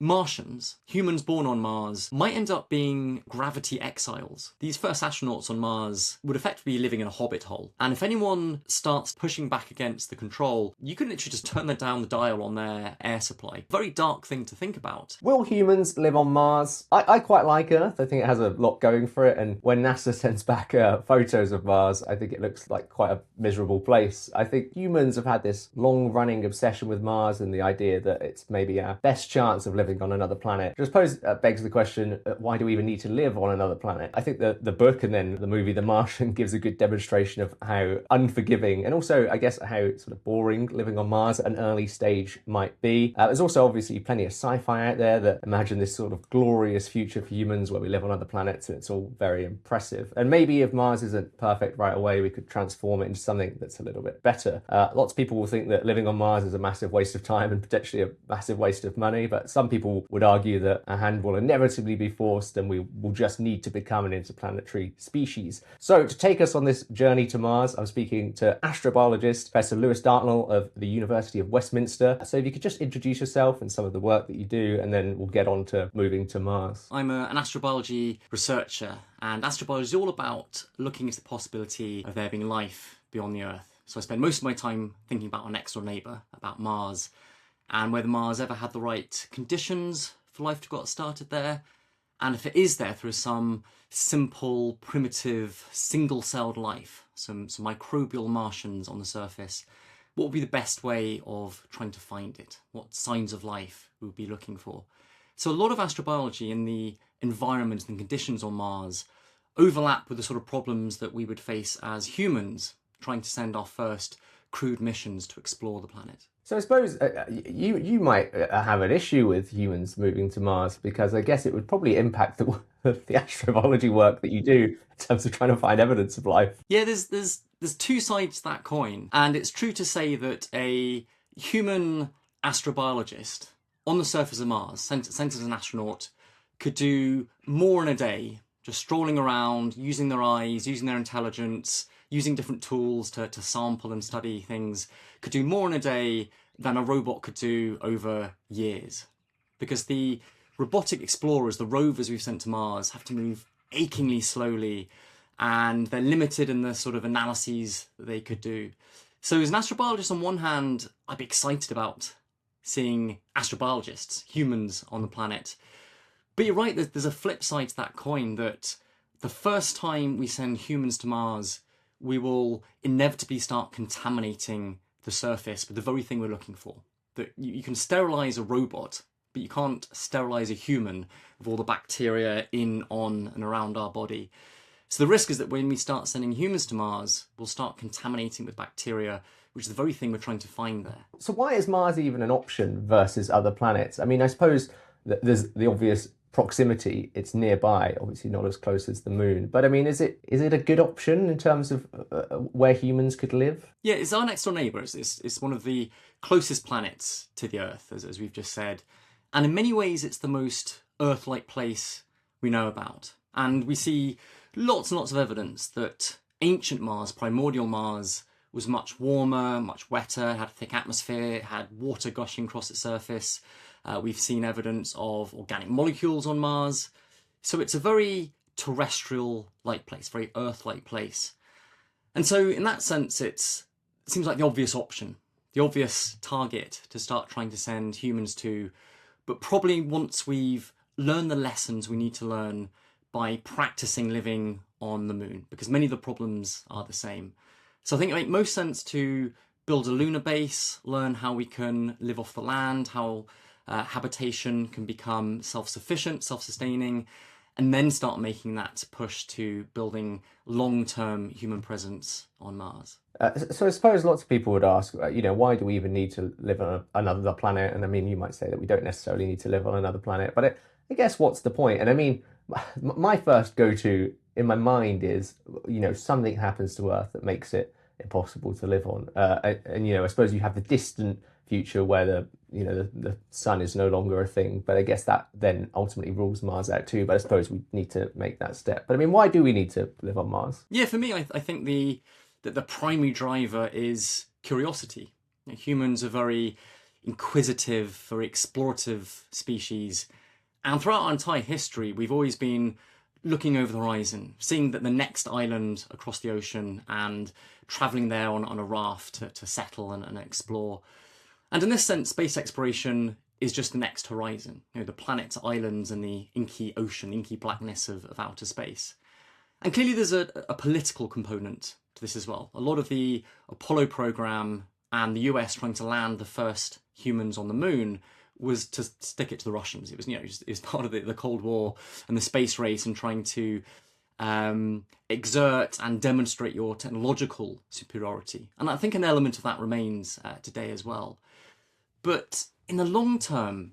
Martians, humans born on Mars, might end up being gravity exiles. These first astronauts on Mars would effectively be living in a Hobbit hole. And if anyone starts pushing back against the control, you can literally just turn down the dial on their air supply. Very dark thing to think about. Will humans live on Mars? I quite like Earth. I think it has a lot going for it. And when NASA sends back photos of Mars, I think it looks like quite a miserable place. I think humans have had this long-running obsession with Mars and the idea that it's maybe our best chance of living on another planet. Which I suppose begs the question, why do we even need to live on another planet? I think the book and then the movie The Martian gives a good demonstration of how unforgiving and also, I guess, how sort of boring living on Mars at an early stage might be. There's also obviously plenty of sci-fi out there that imagine this sort of glorious future for humans where we live on other planets and it's all very impressive. And maybe if Mars isn't perfect right away, we could transform it into something that's a little bit better. Lots of people will think that living on Mars is a massive waste of time and potentially a massive waste of money, but some people would argue that a hand will inevitably be forced and we will just need to become an interplanetary species. So to take us on this journey to Mars, I'm speaking to astrobiologist Professor Lewis Dartnell of the University of Westminster. So if you could just introduce yourself and some of the work that you do, and then we'll get on to moving to Mars. I'm an astrobiology researcher, and astrobiology is all about looking into the possibility of there being life beyond the Earth. So I spend most of my time thinking about our next door neighbour, about Mars, and whether Mars ever had the right conditions for life to get started there, and if it is there through some simple, primitive, single-celled life, some microbial Martians on the surface, what would be the best way of trying to find it? What signs of life we would be looking for? So a lot of astrobiology in the environment and conditions on Mars overlap with the sort of problems that we would face as humans trying to send our first crewed missions to explore the planet. So I suppose you might have an issue with humans moving to Mars, because I guess it would probably impact the astrobiology work that you do in terms of trying to find evidence of life. Yeah, there's two sides to that coin, and it's true to say that a human astrobiologist on the surface of Mars, sent as an astronaut, could do more in a day, just strolling around, using their eyes, using their intelligence, using different tools to sample and study things, could do more in a day than a robot could do over years. Because the robotic explorers, the rovers we've sent to Mars, have to move achingly slowly, and they're limited in the sort of analyses that they could do. So as an astrobiologist, on one hand, I'd be excited about seeing astrobiologists, humans on the planet. But you're right, there's a flip side to that coin, that the first time we send humans to Mars, we will inevitably start contaminating the surface with the very thing we're looking for. That you can sterilize a robot, but you can't sterilize a human with all the bacteria in, on, and around our body. So the risk is that when we start sending humans to Mars, we'll start contaminating with bacteria, which is the very thing we're trying to find there. So why is Mars even an option versus other planets? I mean, I suppose that there's the obvious proximity, it's nearby, obviously not as close as the moon, but I mean, is it a good option in terms of where humans could live? Yeah, it's our next door neighbour. It's one of the closest planets to the Earth, as we've just said, and in many ways it's the most Earth-like place we know about. And we see lots and lots of evidence that ancient Mars, primordial Mars, was much warmer, much wetter, had a thick atmosphere, had water gushing across its surface. We've seen evidence of organic molecules on Mars. So it's a very terrestrial-like place, very Earth-like place. And so in that sense, it seems like the obvious option, the obvious target to start trying to send humans to. But probably once we've learned the lessons we need to learn by practicing living on the moon, because many of the problems are the same. So I think it makes most sense to build a lunar base, learn how we can live off the land, how habitation can become self-sufficient, self-sustaining, and then start making that push to building long-term human presence on Mars. So I suppose lots of people would ask, why do we even need to live on another planet? And I mean, you might say that we don't necessarily need to live on another planet, but I guess what's the point? And I mean, my first go-to in my mind is, something happens to Earth that makes it impossible to live on. And I suppose you have the distant future where the sun is no longer a thing, but I guess that then ultimately rules Mars out too. But I suppose we need to make that step. But I mean, why do we need to live on Mars? Yeah, for me, I think the primary driver is curiosity. Humans are very inquisitive, very explorative species. And throughout our entire history, we've always been looking over the horizon, seeing that the next island across the ocean and travelling there on a raft to settle and explore. And in this sense, space exploration is just the next horizon, the planet's islands and the inky ocean, inky blackness of outer space. And clearly there's a political component to this as well. A lot of the Apollo program and the US trying to land the first humans on the moon was to stick it to the Russians. It was, it was part of the Cold War and the space race and trying to exert and demonstrate your technological superiority. And I think an element of that remains today as well. But in the long term,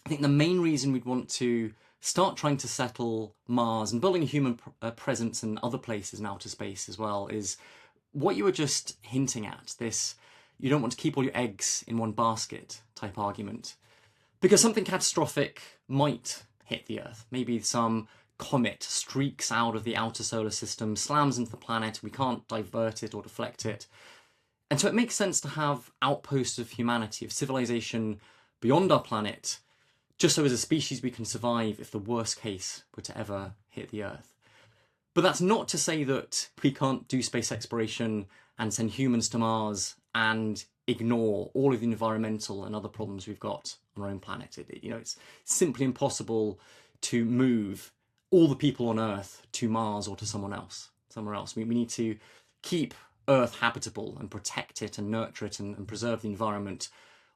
I think the main reason we'd want to start trying to settle Mars and building a human presence in other places in outer space as well is what you were just hinting at, this you don't want to keep all your eggs in one basket type argument. Because something catastrophic might hit the Earth. Maybe some comet streaks out of the outer solar system, slams into the planet, we can't divert it or deflect it. And so it makes sense to have outposts of humanity, of civilization beyond our planet, just so as a species we can survive if the worst case were to ever hit the Earth. But that's not to say that we can't do space exploration and send humans to Mars and ignore all of the environmental and other problems we've got on our own planet. It's simply impossible to move all the people on Earth to Mars or to somewhere else. We need to keep Earth habitable and protect it and nurture it and preserve the environment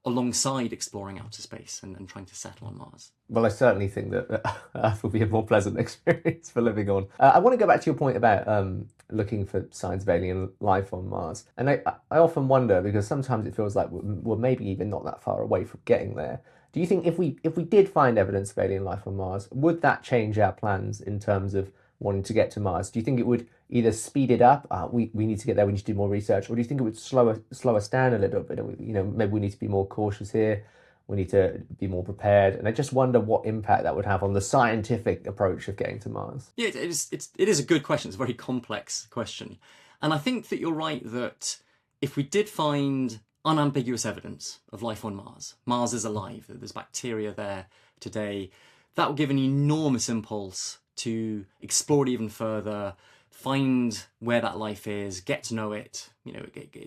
alongside exploring outer space and trying to settle on Mars. Well, I certainly think that Earth will be a more pleasant experience for living on. I want to go back to your point about looking for signs of alien life on Mars. And I often wonder, because sometimes it feels like we're maybe even not that far away from getting there. Do you think if we did find evidence of alien life on Mars, would that change our plans in terms of wanting to get to Mars? Do you think it would either speed it up, we need to get there, we need to do more research, or do you think it would slow us down a little bit? Maybe we need to be more cautious here, we need to be more prepared. And I just wonder what impact that would have on the scientific approach of getting to Mars. Yeah, it is a good question. It's a very complex question. And I think that you're right that if we did find unambiguous evidence of life on Mars, Mars is alive, that there's bacteria there today, that would give an enormous impulse to explore it even further, find where that life is, get to know it,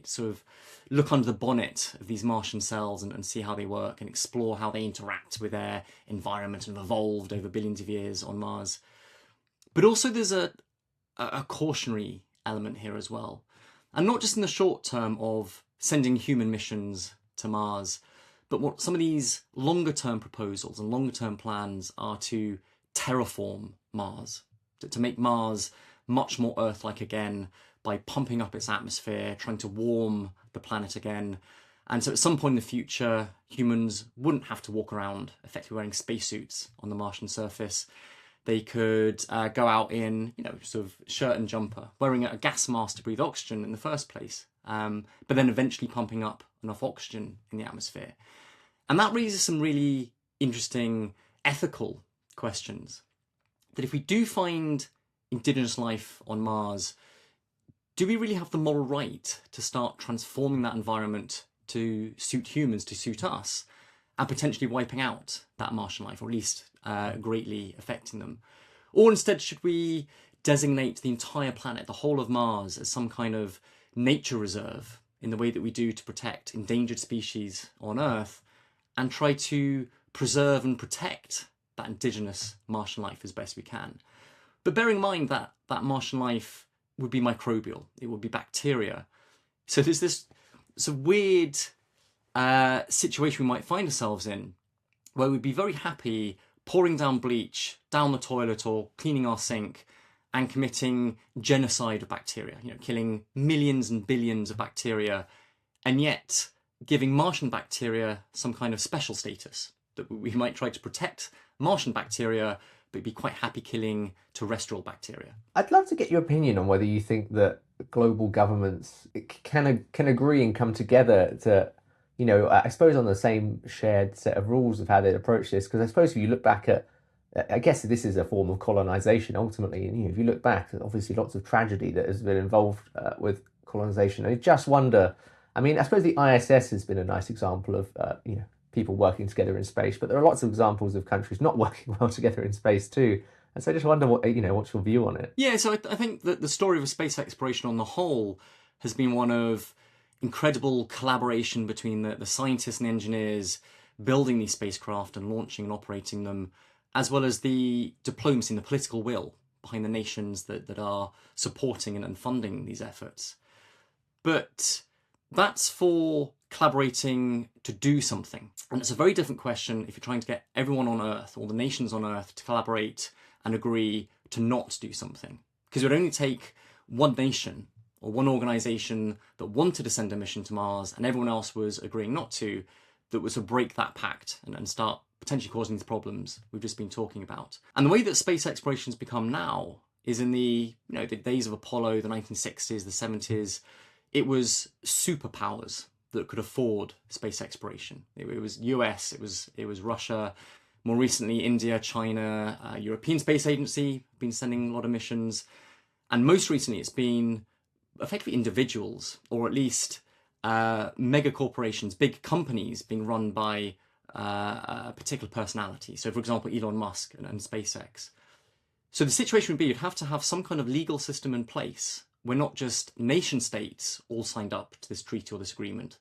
sort of look under the bonnet of these Martian cells and see how they work and explore how they interact with their environment and have evolved over billions of years on Mars. But also there's a cautionary element here as well. And not just in the short term of sending human missions to Mars, but what some of these longer term proposals and longer term plans are to terraform Mars, to make Mars much more Earth-like again by pumping up its atmosphere, trying to warm the planet again. And so at some point in the future, humans wouldn't have to walk around effectively wearing spacesuits on the Martian surface. They could go out in, sort of shirt and jumper, wearing a gas mask to breathe oxygen in the first place, but then eventually pumping up enough oxygen in the atmosphere. And that raises some really interesting ethical questions. That if we do find indigenous life on Mars, do we really have the moral right to start transforming that environment to suit humans, to suit us, and potentially wiping out that Martian life, or at least greatly affecting them? Or instead, should we designate the entire planet, the whole of Mars, as some kind of nature reserve in the way that we do to protect endangered species on Earth, and try to preserve and protect that indigenous Martian life as best we can? But bearing in mind that that Martian life would be microbial, it would be bacteria. So there's this sort of weird situation we might find ourselves in, where we'd be very happy pouring down bleach down the toilet or cleaning our sink and committing genocide of bacteria, killing millions and billions of bacteria, and yet giving Martian bacteria some kind of special status, that we might try to protect Martian bacteria, but be quite happy killing terrestrial bacteria. I'd love to get your opinion on whether you think that global governments can agree and come together to, I suppose on the same shared set of rules of how they approach this. Because I suppose if you look back at, I guess this is a form of colonization ultimately. And if you look back, obviously lots of tragedy that has been involved with colonization. I just wonder I mean, I suppose the ISS has been a nice example of, people working together in space, but there are lots of examples of countries not working well together in space too. And so I just wonder what's your view on it? Yeah, so I think that the story of space exploration on the whole has been one of incredible collaboration between the scientists and engineers building these spacecraft and launching and operating them, as well as the diplomacy and the political will behind the nations that are supporting and funding these efforts. But that's for collaborating to do something. And it's a very different question if you're trying to get everyone on Earth, all the nations on Earth, to collaborate and agree to not do something. Because it would only take one nation or one organisation that wanted to send a mission to Mars and everyone else was agreeing not to, that was to break that pact and start potentially causing these problems we've just been talking about. And the way that space exploration has become now is in the days of Apollo, the 1960s, the 70s, it was superpowers that could afford space exploration. It was US, it was Russia, more recently India, China, European Space Agency been sending a lot of missions, and most recently it's been effectively individuals, or at least mega corporations, big companies being run by a particular personality. So for example, Elon Musk and SpaceX. So the situation would be you'd have to have some kind of legal system in place where not just nation states all signed up to this treaty or this agreement,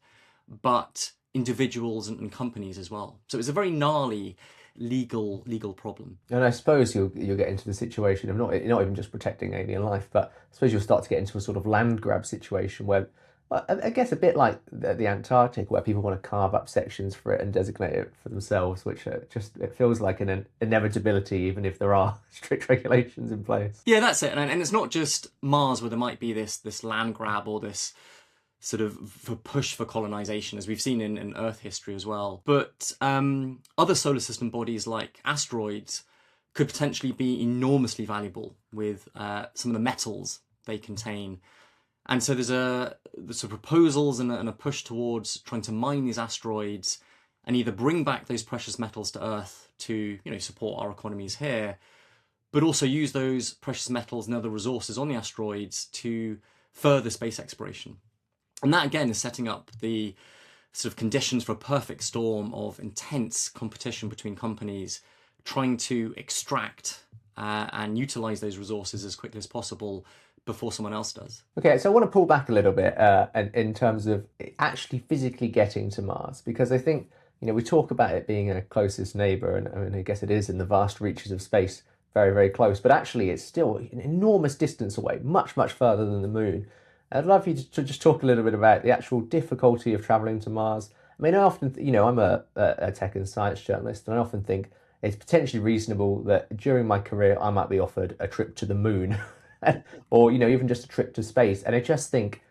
but individuals and companies as well. So it's a very gnarly legal problem. And I suppose you'll get into the situation of not even just protecting alien life, but I suppose you'll start to get into a sort of land grab situation where, I guess, a bit like the Antarctic, where people want to carve up sections for it and designate it for themselves, which it feels like an inevitability, even if there are strict regulations in place. Yeah, that's it. And it's not just Mars where there might be this land grab or this sort of push for colonization, as we've seen in Earth history as well. But other solar system bodies like asteroids could potentially be enormously valuable with some of the metals they contain. And so there's sort of proposals and a push towards trying to mine these asteroids and either bring back those precious metals to Earth to support our economies here, but also use those precious metals and other resources on the asteroids to further space exploration. And that, again, is setting up the sort of conditions for a perfect storm of intense competition between companies trying to extract and utilise those resources as quickly as possible before someone else does. Okay, so I want to pull back a little bit in terms of actually physically getting to Mars, because I think, we talk about it being a closest neighbour, and I mean, I guess it is in the vast reaches of space, very, very close, but actually it's still an enormous distance away, much, much further than the moon. I'd love you to just talk a little bit about the actual difficulty of travelling to Mars. I mean, I often, I'm a tech and science journalist, and I often think it's potentially reasonable that during my career I might be offered a trip to the moon, or even just a trip to space. And I just think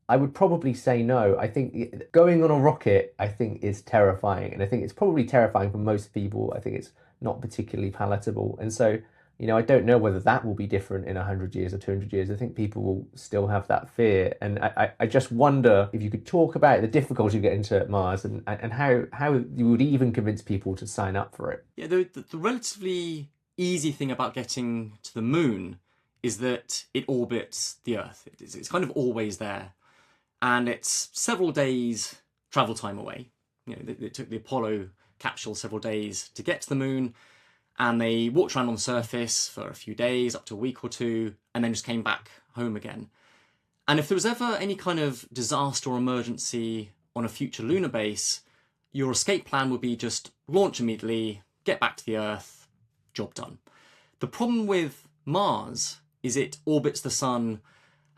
I would probably say no. I think going on a rocket, I think, is terrifying, and I think it's probably terrifying for most people. I think it's not particularly palatable, and so. I don't know whether that will be different in 100 years or 200 years. I think people will still have that fear. And I just wonder if you could talk about the difficulty of getting to Mars and how you would even convince people to sign up for it. Yeah, the relatively easy thing about getting to the moon is that it orbits the Earth. It's kind of always there. And it's several days travel time away. It took the Apollo capsule several days to get to the moon. And they walked around on the surface for a few days, up to a week or two, and then just came back home again. And if there was ever any kind of disaster or emergency on a future lunar base, your escape plan would be just launch immediately, get back to the Earth, job done. The problem with Mars is it orbits the sun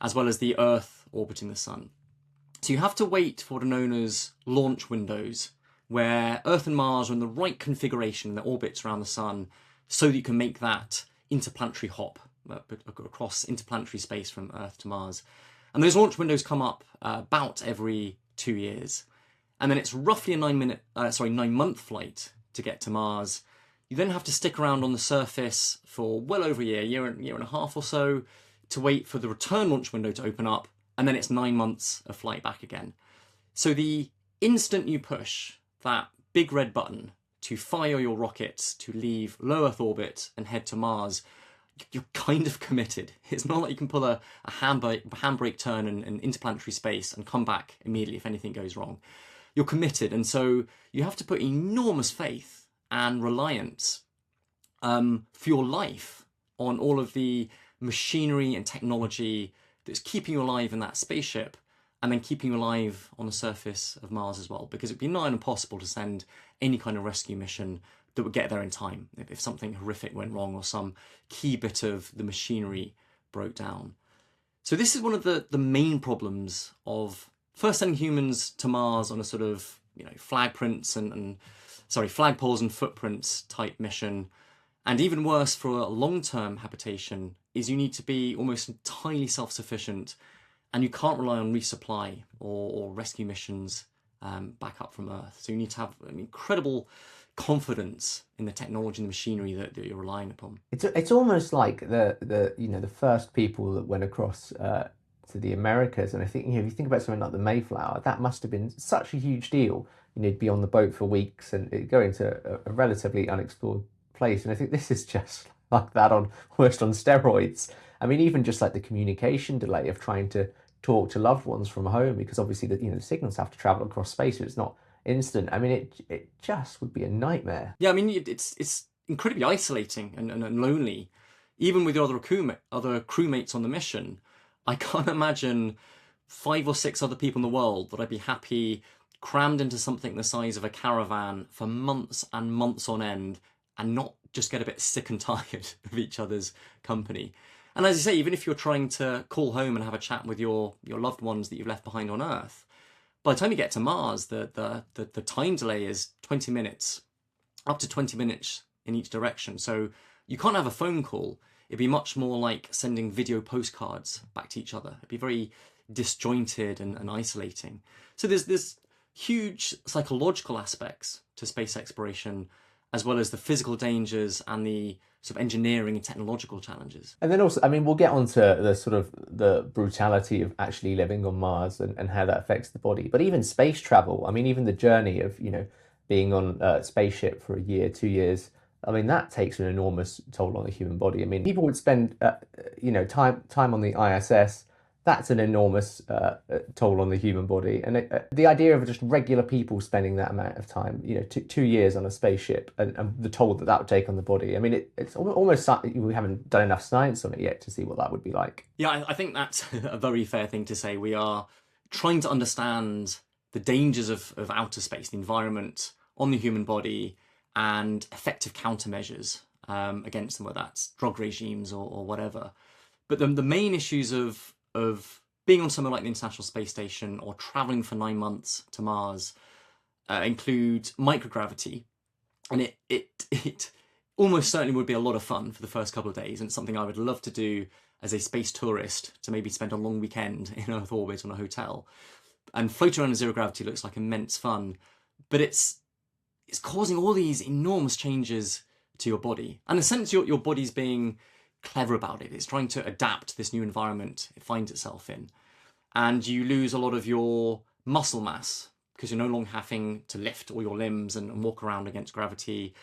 as well as the Earth orbiting the sun. So you have to wait for what are known as launch windows, where Earth and Mars are in the right configuration in their orbits around the sun, so that you can make that interplanetary hop across interplanetary space from Earth to Mars. And those launch windows come up about every 2 years. And then it's roughly a 9-month flight to get to Mars. You then have to stick around on the surface for well over a year and a half or so, to wait for the return launch window to open up, and then it's 9 months of flight back again. So the instant you push that big red button to fire your rockets to leave low Earth orbit and head to Mars, you're kind of committed. It's not like you can pull a handbrake turn in interplanetary space and come back immediately if anything goes wrong. You're committed, and so you have to put enormous faith and reliance for your life on all of the machinery and technology that's keeping you alive in that spaceship, and then keeping you alive on the surface of Mars as well, because it'd be nigh on impossible to send any kind of rescue mission that would get there in time if something horrific went wrong or some key bit of the machinery broke down. So this is one of the main problems of first sending humans to Mars on a sort of, flagpoles and footprints type mission. And even worse for a long-term habitation is you need to be almost entirely self-sufficient, and you can't rely on resupply or rescue missions back up from Earth. So you need to have an incredible confidence in the technology and the machinery that you're relying upon. It's almost like the first people that went across to the Americas, and I think if you think about something like the Mayflower, that must have been such a huge deal. You'd be on the boat for weeks and go into a relatively unexplored place, and I think this is just like that almost on steroids. I mean, even just like the communication delay of trying to talk to loved ones from home, because obviously the signals have to travel across space, so it's not instant. I mean, it just would be a nightmare. Yeah, I mean, it's incredibly isolating and lonely. Even with your other crewmates on the mission, I can't imagine 5 or 6 other people in the world that I'd be happy crammed into something the size of a caravan for months and months on end and not just get a bit sick and tired of each other's company. And as you say, even if you're trying to call home and have a chat with your loved ones that you've left behind on Earth, by the time you get to Mars, the time delay is 20 minutes, up to 20 minutes in each direction. So you can't have a phone call. It'd be much more like sending video postcards back to each other. It'd be very disjointed and isolating. So there's huge psychological aspects to space exploration, as well as the physical dangers and the sort of engineering and technological challenges. And then also, I mean, we'll get onto the sort of the brutality of actually living on Mars and how that affects the body. But even space travel, I mean, even the journey of, being on a spaceship for a year, 2 years, I mean, that takes an enormous toll on the human body. I mean, people would spend, time on the ISS. That's an enormous toll on the human body. And the idea of just regular people spending that amount of time, 2 years on a spaceship and the toll that would take on the body. I mean, it's almost, we haven't done enough science on it yet to see what that would be like. Yeah, I think that's a very fair thing to say. We are trying to understand the dangers of outer space, the environment on the human body, and effective countermeasures against them, whether that's drug regimes or whatever. But the main issues of being on somewhere like the International Space Station or traveling for 9 months to Mars include microgravity, and it almost certainly would be a lot of fun for the first couple of days, and it's something I would love to do as a space tourist, to maybe spend a long weekend in Earth orbit on a hotel. And floating around in zero gravity looks like immense fun, but it's causing all these enormous changes to your body. And in a sense, your body's being clever about it. It's trying to adapt to this new environment it finds itself in. And you lose a lot of your muscle mass because you're no longer having to lift all your limbs and walk around against gravity.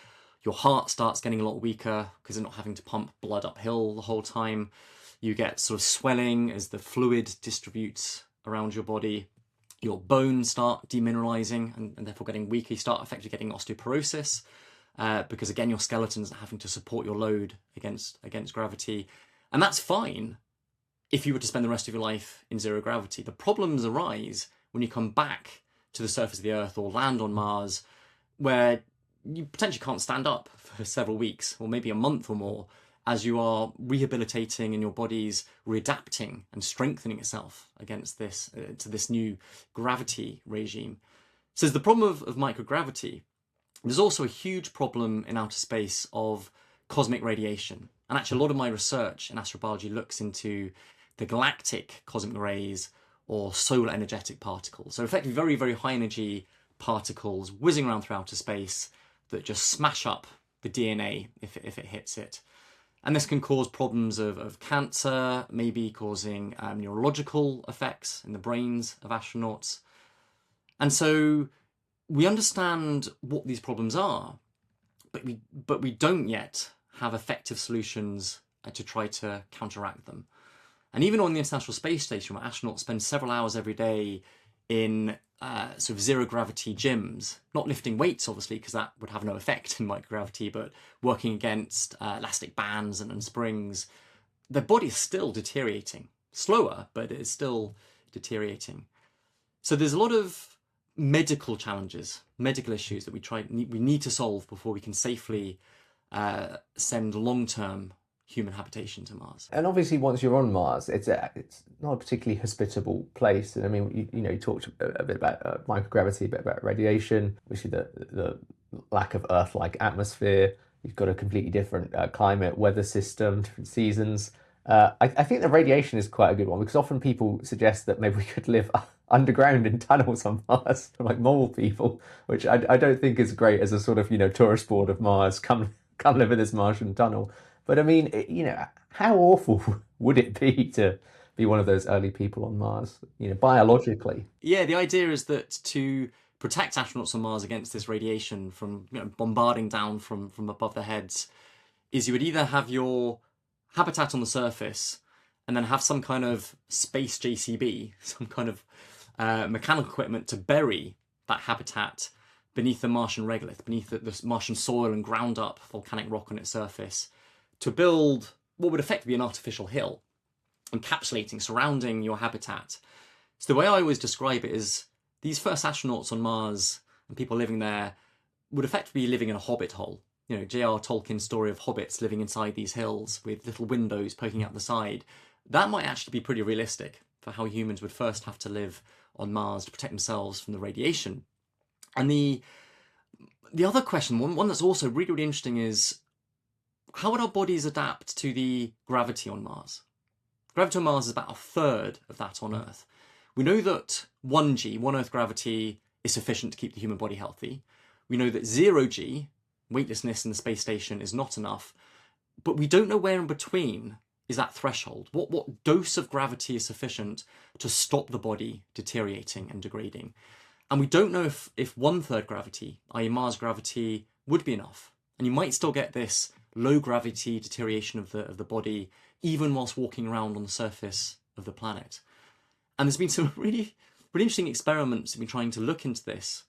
Your heart starts getting a lot weaker because you're not having to pump blood uphill the whole time. You get sort of swelling as the fluid distributes around your body. Your bones start demineralizing and therefore getting weaker. You start effectively getting osteoporosis because, again, your skeleton's having to support your load against gravity. And that's fine if you were to spend the rest of your life in zero gravity. The problems arise when you come back to the surface of the Earth or land on Mars, where you potentially can't stand up for several weeks or maybe a month or more as you are rehabilitating and your body's readapting and strengthening itself against this to this new gravity regime. So there's the problem of microgravity. There's also a huge problem in outer space of cosmic radiation. And actually a lot of my research in astrobiology looks into the galactic cosmic rays or solar energetic particles. So effectively very, very high energy particles whizzing around through outer space that just smash up the DNA if it hits it. And this can cause problems of cancer, maybe causing neurological effects in the brains of astronauts. And so we understand what these problems are, but we don't yet have effective solutions to try to counteract them. And even on the International Space Station, where astronauts spend several hours every day in sort of zero gravity gyms, not lifting weights, obviously, because that would have no effect in microgravity, but working against elastic bands and springs, their body is still deteriorating. Slower, but it is still deteriorating. So there's a lot of medical challenges, medical issues that we need to solve before we can safely send long-term human habitation to Mars. And obviously, once you're on Mars, it's not a particularly hospitable place. And I mean, you talked a bit about microgravity, a bit about radiation, obviously the lack of Earth-like atmosphere. You've got a completely different climate, weather system, different seasons. I think the radiation is quite a good one, because often people suggest that maybe we could live underground in tunnels on Mars, like mole people, which I don't think is great as a sort of, tourist board of Mars. Come live in this Martian tunnel. But I mean, how awful would it be to be one of those early people on Mars, biologically? Yeah, the idea is that to protect astronauts on Mars against this radiation from bombarding down from above their heads is you would either have your habitat on the surface and then have some kind of space JCB, some kind of mechanical equipment to bury that habitat beneath the Martian regolith, beneath the Martian soil and ground up volcanic rock on its surface, to build what would effectively be an artificial hill, encapsulating, surrounding your habitat. So the way I always describe it is these first astronauts on Mars and people living there would effectively be living in a Hobbit hole. J.R. Tolkien's story of hobbits living inside these hills with little windows poking out the side. That might actually be pretty realistic for how humans would first have to live on Mars to protect themselves from the radiation. And the other question, one that's also really, really interesting, is how would our bodies adapt to the gravity on Mars? Gravity on Mars is about a third of that on Earth. We know that 1G, 1 Earth gravity, is sufficient to keep the human body healthy. We know that 0G, weightlessness in the space station, is not enough. But we don't know where in between is that threshold. What dose of gravity is sufficient to stop the body deteriorating and degrading? And we don't know if 1/3 gravity, i.e. Mars gravity, would be enough. And you might still get this low gravity deterioration of the body even whilst walking around on the surface of the planet. And there's been some really, really interesting experiments that have been trying to look into this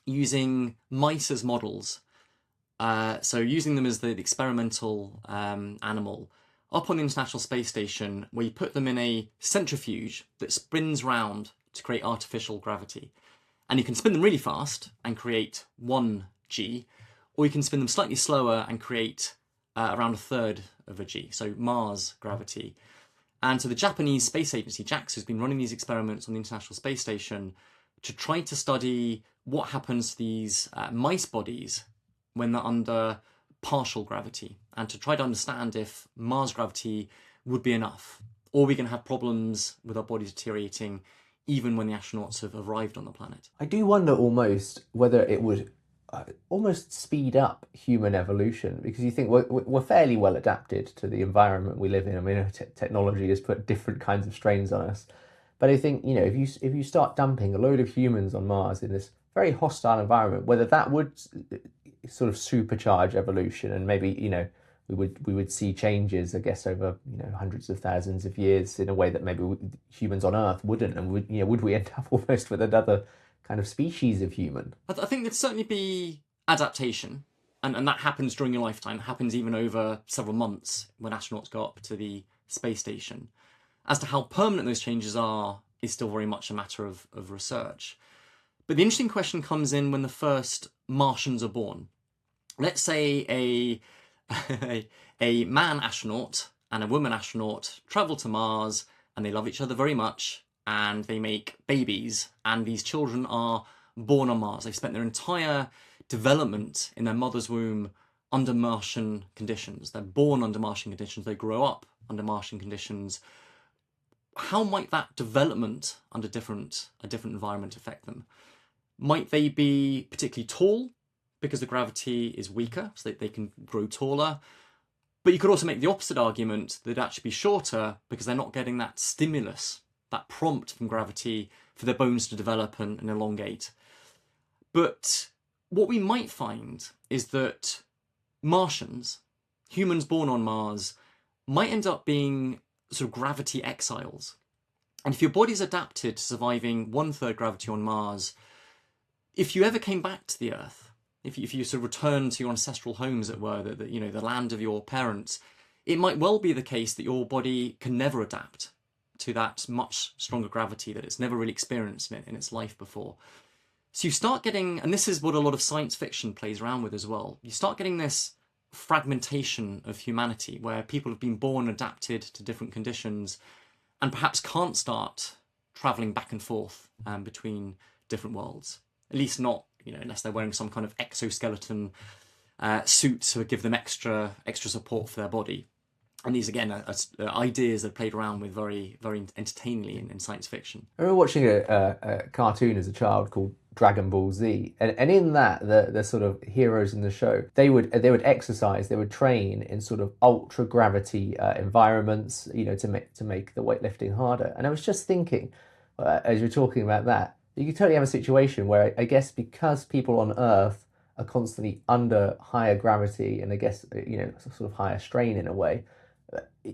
using mice as models. So using them as the experimental animal up on the International Space Station, where you put them in a centrifuge that spins round to create artificial gravity. And you can spin them really fast and create 1G, or you can spin them slightly slower and create around 1/3 of a G, so Mars gravity. And so the Japanese Space Agency, JAXA, has been running these experiments on the International Space Station to try to study what happens to these mice bodies when they're under partial gravity, and to try to understand if Mars gravity would be enough, or we can have problems with our bodies deteriorating even when the astronauts have arrived on the planet. I do wonder almost whether it would almost speed up human evolution, because you think we're fairly well adapted to the environment we live in. I mean, technology has put different kinds of strains on us, but I think if you start dumping a load of humans on Mars in this very hostile environment, whether that would sort of supercharge evolution, and maybe we would see changes, I guess, over hundreds of thousands of years in a way that maybe humans on Earth wouldn't, and would we end up almost with another kind of species of human? I think there'd certainly be adaptation, and that happens during your lifetime. It happens even over several months when astronauts go up to the space station. As to how permanent those changes are is still very much a matter of research. But the interesting question comes in when the first Martians are born. Let's say a man astronaut and a woman astronaut travel to Mars, and they love each other very much, and they make babies, and these children are born on Mars. They've spent their entire development in their mother's womb under Martian conditions. They're born under Martian conditions. They grow up under Martian conditions. How might that development under a different environment affect them? Might they be particularly tall because the gravity is weaker, so that they can grow taller? But you could also make the opposite argument, that they'd actually be shorter because they're not getting that stimulus, that prompt from gravity for their bones to develop and elongate. But what we might find is that Martians, humans born on Mars, might end up being sort of gravity exiles. And if your body's adapted to surviving 1/3 gravity on Mars, if you ever came back to the Earth, if you sort of returned to your ancestral homes, as it were, the land of your parents, it might well be the case that your body can never adapt to that much stronger gravity that it's never really experienced in its life before. So you start getting, and this is what a lot of science fiction plays around with as well, you start getting this fragmentation of humanity where people have been born adapted to different conditions and perhaps can't start traveling back and forth between different worlds. At least not, unless they're wearing some kind of exoskeleton suit to give them extra support for their body. And these, again, are ideas that are played around with very, very entertainingly in science fiction. I remember watching a cartoon as a child called Dragonball Z, and in that, the sort of heroes in the show, they would exercise, they would train in sort of ultra gravity environments, to make the weightlifting harder. And I was just thinking, as you're talking about that, you could totally have a situation where I guess because people on Earth are constantly under higher gravity and I guess sort of higher strain in a way.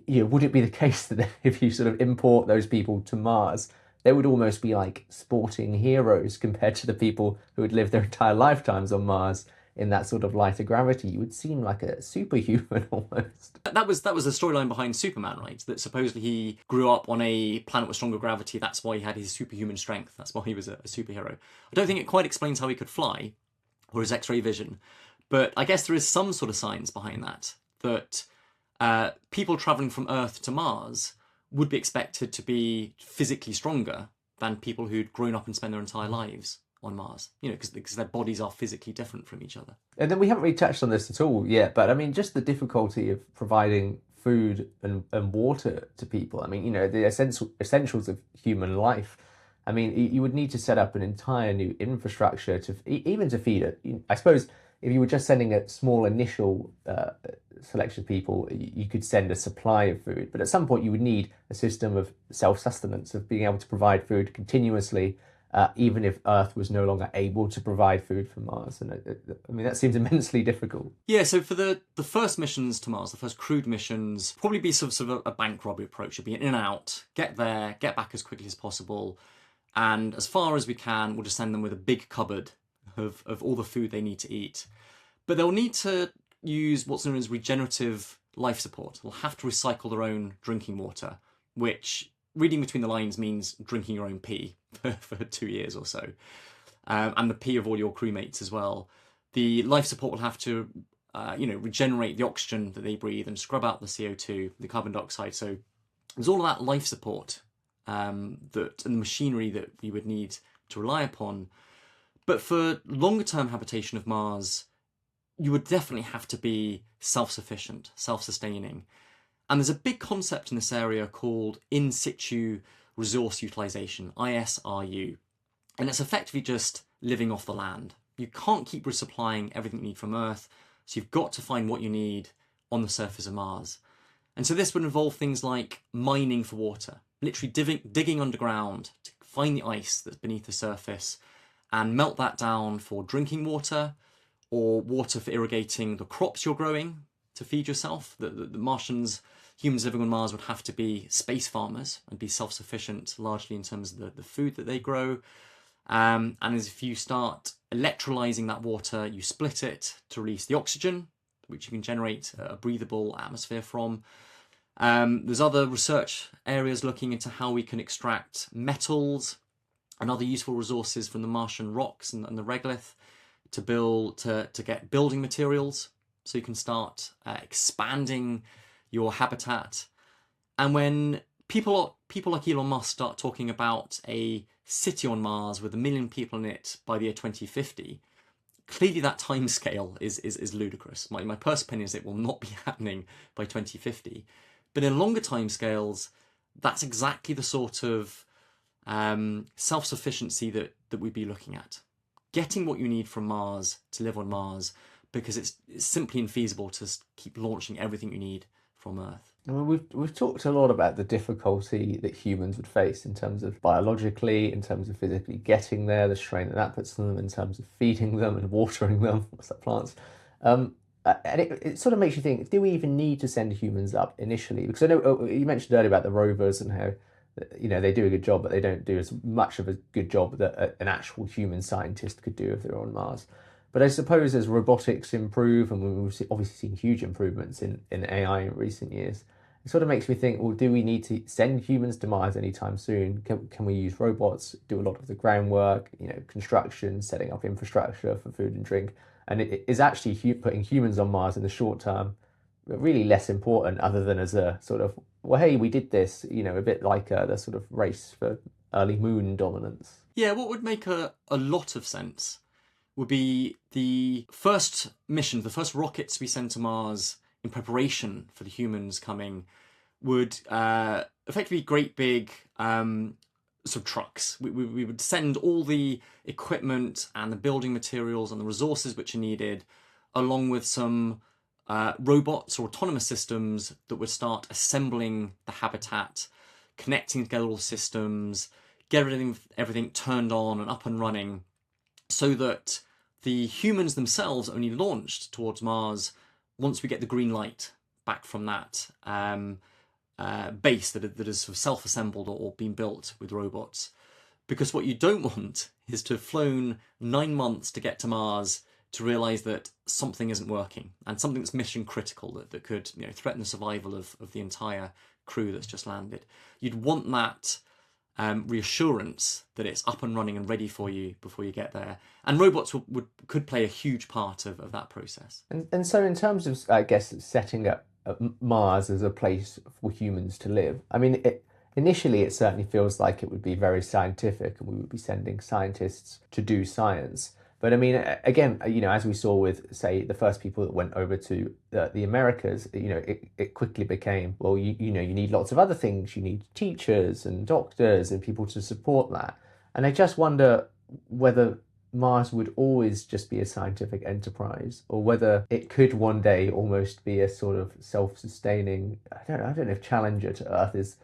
Would it be the case that if you sort of import those people to Mars, they would almost be like sporting heroes compared to the people who would live their entire lifetimes on Mars in that sort of lighter gravity? You would seem like a superhuman almost. That was the storyline behind Superman, right? That supposedly he grew up on a planet with stronger gravity. That's why he had his superhuman strength. That's why he was a superhero. I don't think it quite explains how he could fly or his X-ray vision, but I guess there is some sort of science behind that. People traveling from Earth to Mars would be expected to be physically stronger than people who'd grown up and spent their entire lives on Mars, because their bodies are physically different from each other. And then we haven't really touched on this at all yet, but I mean, just the difficulty of providing food and water to people. I mean, the essentials of human life. I mean, you would need to set up an entire new infrastructure to even to feed it. I suppose if you were just sending a small initial selection of people, you could send a supply of food. But at some point, you would need a system of self-sustenance, of being able to provide food continuously, even if Earth was no longer able to provide food for Mars. And I mean, that seems immensely difficult. Yeah, so for the first missions to Mars, the first crewed missions, probably be sort of a bank robbery approach. It'd be in and out, get there, get back as quickly as possible. And as far as we can, we'll just send them with a big cupboard of all the food they need to eat. But they'll need to use what's known as regenerative life support. They'll have to recycle their own drinking water, which, reading between the lines, means drinking your own pee for 2 years or so. And the pee of all your crewmates as well. The life support will have to, regenerate the oxygen that they breathe and scrub out the CO2, the carbon dioxide. So there's all of that life support and the machinery that we would need to rely upon. But for longer term habitation of Mars, you would definitely have to be self-sufficient, self-sustaining. And there's a big concept in this area called in situ resource utilization, ISRU. And it's effectively just living off the land. You can't keep resupplying everything you need from Earth, so you've got to find what you need on the surface of Mars. And so this would involve things like mining for water, literally digging underground to find the ice that's beneath the surface and melt that down for drinking water or water for irrigating the crops you're growing to feed yourself. The Martians, humans living on Mars, would have to be space farmers and be self-sufficient largely in terms of the food that they grow. And as if you start electrolyzing that water, you split it to release the oxygen, which you can generate a breathable atmosphere from. There's other research areas looking into how we can extract metals and other useful resources from the Martian rocks and the regolith to get building materials, so you can start expanding your habitat. And when people like Elon Musk start talking about a city on Mars with 1 million people in it by the year 2050, clearly that timescale is ludicrous. My personal opinion is it will not be happening by 2050. But in longer timescales, that's exactly the sort of self-sufficiency that we'd be looking at. Getting what you need from Mars to live on Mars, because it's simply infeasible to keep launching everything you need from Earth. I mean, we've talked a lot about the difficulty that humans would face in terms of biologically, in terms of physically getting there, the strain that puts on them, in terms of feeding them and watering them, what's that, plants. And it sort of makes you think, do we even need to send humans up initially? Because I know you mentioned earlier about the rovers and how, they do a good job, but they don't do as much of a good job that an actual human scientist could do if they're on Mars. But I suppose as robotics improve, and we've obviously seen huge improvements in AI in recent years, it sort of makes me think, well, do we need to send humans to Mars anytime soon? Can we use robots, do a lot of the groundwork, construction, setting up infrastructure for food and drink? And it is actually putting humans on Mars in the short term really less important, other than as a sort of, well, hey, we did this, a bit like the sort of race for early moon dominance. Yeah, what would make a lot of sense would be the first mission, the first rockets to be sent to Mars in preparation for the humans coming would effectively be great big sort of trucks. We would send all the equipment and the building materials and the resources which are needed, along with some robots or autonomous systems that would start assembling the habitat, connecting together all the systems, get everything turned on and up and running, so that the humans themselves are only launched towards Mars once we get the green light back from that base that is sort of self-assembled or been built with robots. Because what you don't want is to have flown 9 months to get to Mars to realise that something isn't working, and something that's mission critical that could threaten the survival of the entire crew that's just landed. You'd want that reassurance that it's up and running and ready for you before you get there. And robots could play a huge part of that process. And so in terms of, I guess, setting up Mars as a place for humans to live, I mean, initially it certainly feels like it would be very scientific and we would be sending scientists to do science. But I mean, again, as we saw with, say, the first people that went over to the Americas, it quickly became, well, you need lots of other things. You need teachers and doctors and people to support that. And I just wonder whether Mars would always just be a scientific enterprise, or whether it could one day almost be a sort of self-sustaining, I don't know if challenger to Earth is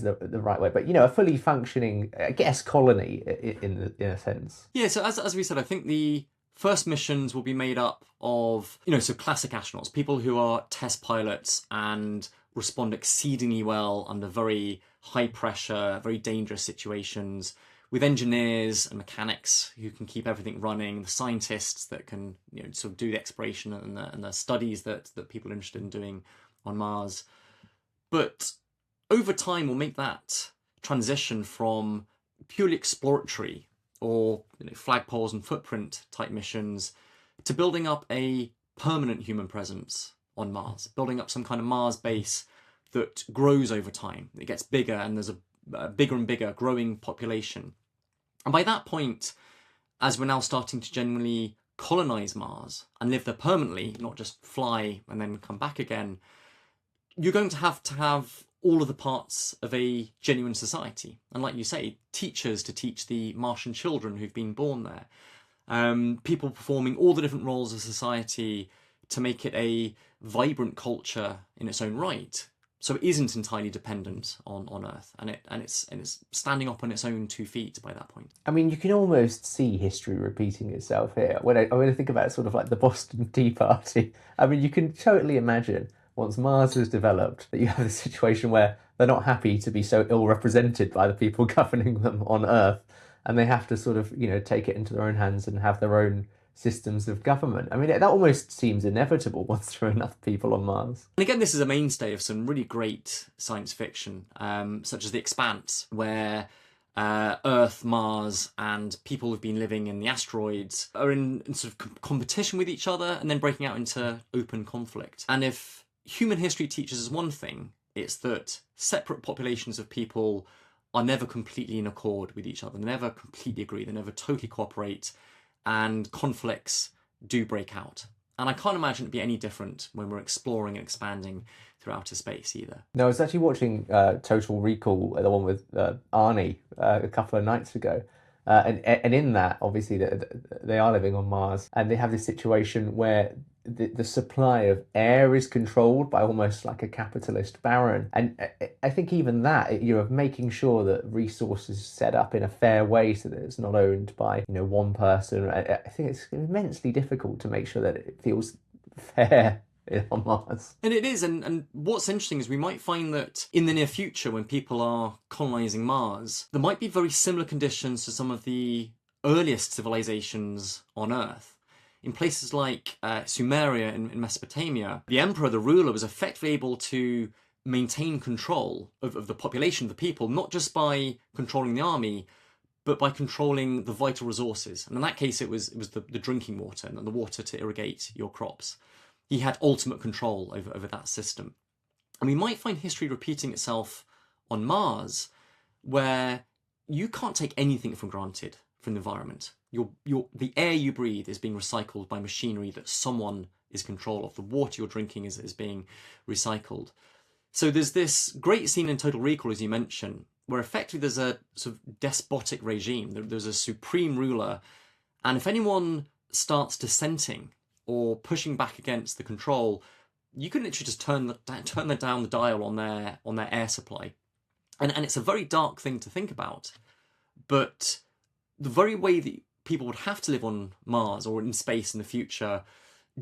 the right way, but a fully functioning, I guess, colony in a sense. Yeah, so as we said, I think the first missions will be made up of, so classic astronauts, people who are test pilots and respond exceedingly well under very high pressure, very dangerous situations, with engineers and mechanics who can keep everything running, the scientists that can sort of do the exploration and the studies that people are interested in doing on Mars. But over time, we'll make that transition from purely exploratory or flagpoles and footprint type missions to building up a permanent human presence on Mars, building up some kind of Mars base that grows over time. It gets bigger and there's a bigger and bigger growing population. And by that point, as we're now starting to genuinely colonise Mars and live there permanently, not just fly and then come back again, you're going to have all of the parts of a genuine society. And like you say, teachers to teach the Martian children who've been born there. People performing all the different roles of society to make it a vibrant culture in its own right. So it isn't entirely dependent on Earth, and it's standing up on its own 2 feet by that point. I mean, you can almost see history repeating itself here. When I think about sort of like the Boston Tea Party, I mean, you can totally imagine once Mars has developed that you have a situation where they're not happy to be so ill represented by the people governing them on Earth, and they have to sort of take it into their own hands and have their own systems of government. I mean, that almost seems inevitable once there are enough people on Mars. And again, this is a mainstay of some really great science fiction, such as The Expanse, where Earth, Mars, and people who've been living in the asteroids are in sort of competition with each other and then breaking out into open conflict. And if human history teaches us one thing, it's that separate populations of people are never completely in accord with each other. They never completely agree. They never totally cooperate. And conflicts do break out. And I can't imagine it be any different when we're exploring and expanding through outer space either. No, I was actually watching Total Recall, the one with Arnie, a couple of nights ago. And in that, obviously, they are living on Mars, and they have this situation where the supply of air is controlled by almost like a capitalist baron. And I think even that, making sure that resources set up in a fair way so that it's not owned by one person. I think it's immensely difficult to make sure that it feels fair on Mars. And it is, and what's interesting is we might find that in the near future, when people are colonising Mars, there might be very similar conditions to some of the earliest civilizations on Earth. In places like Sumeria in Mesopotamia, the emperor, the ruler, was effectively able to maintain control of the population of the people, not just by controlling the army, but by controlling the vital resources. And in that case, it was the drinking water and the water to irrigate your crops. He had ultimate control over that system. And we might find history repeating itself on Mars, where you can't take anything for granted from the environment. The air you breathe is being recycled by machinery that someone is in control of. The water you're drinking is being recycled. So there's this great scene in Total Recall, as you mentioned, where effectively there's a sort of despotic regime. There's a supreme ruler, and if anyone starts dissenting or pushing back against the control, you can literally just turn down the dial on their air supply, and it's a very dark thing to think about. But the very way that people would have to live on Mars or in space in the future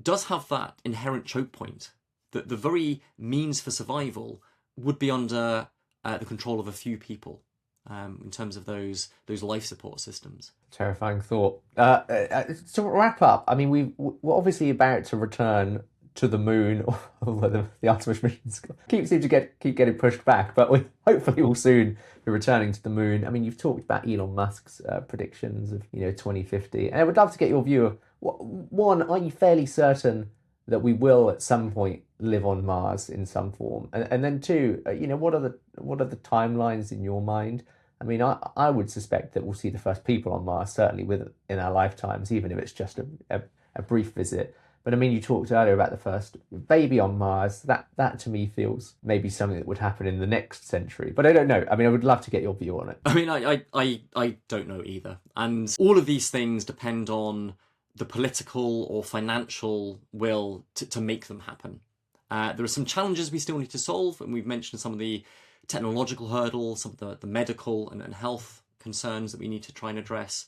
does have that inherent choke point, that the very means for survival would be under the control of a few people, in terms of those life support systems. Terrifying thought. To wrap up, I mean, we're obviously about to return to the moon, although the Artemis missions seem to keep getting pushed back, but we hopefully will soon be returning to the moon. I mean, you've talked about Elon Musk's predictions of 2050, and I would love to get your view of one. Are you fairly certain that we will at some point live on Mars in some form? And then two, what are the timelines in your mind? I mean, I would suspect that we'll see the first people on Mars, certainly in our lifetimes, even if it's just a brief visit. But I mean, you talked earlier about the first baby on Mars. That to me feels maybe something that would happen in the next century. But I don't know. I mean, I would love to get your view on it. I mean, I don't know either. And all of these things depend on the political or financial will to make them happen. There are some challenges we still need to solve, and we've mentioned some of the technological hurdles, some of the medical and health concerns that we need to try and address.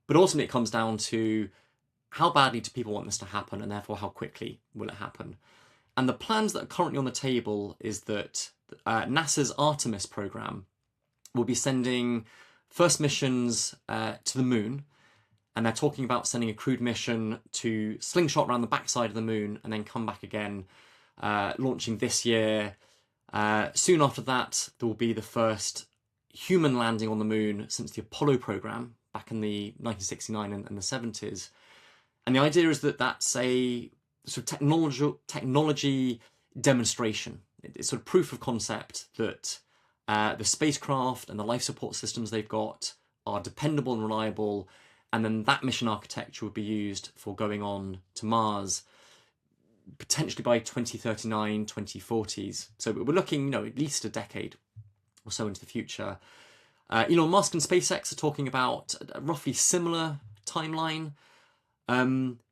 But ultimately, it comes down to how badly do people want this to happen, and therefore how quickly will it happen. And the plans that are currently on the table is that NASA's Artemis program will be sending first missions to the moon, and they're talking about sending a crewed mission to slingshot around the backside of the moon and then come back again, launching this year. Soon after that, there will be the first human landing on the moon since the Apollo program back in the 1969 and the 70s. And the idea is that that's a sort of technology demonstration. It's sort of proof of concept that the spacecraft and the life support systems they've got are dependable and reliable, and then that mission architecture would be used for going on to Mars, potentially by 2039, 2040s. So we're looking, at least a decade or so into the future. Elon Musk and SpaceX are talking about a roughly similar timeline.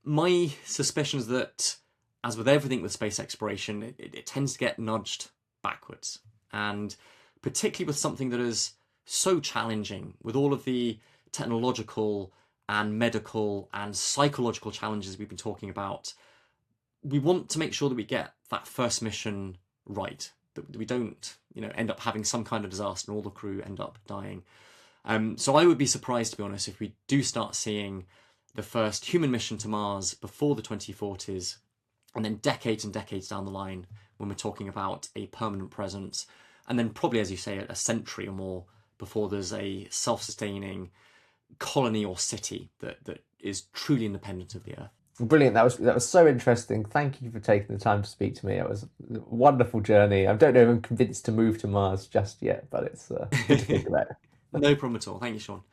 My suspicion is that, as with everything with space exploration, it tends to get nudged backwards. And particularly with something that is so challenging, with all of the technological and medical and psychological challenges we've been talking about, we want to make sure that we get that first mission right, that we don't, end up having some kind of disaster and all the crew end up dying. So I would be surprised, to be honest, if we do start seeing the first human mission to Mars before the 2040s, and then decades and decades down the line when we're talking about a permanent presence, and then probably, as you say, a century or more before there's a self-sustaining colony or city that is truly independent of the Earth. Brilliant. That was so interesting. Thank you for taking the time to speak to me. It was a wonderful journey. I don't know if I'm convinced to move to Mars just yet, but it's good to think about. No problem at all. Thank you, Sean.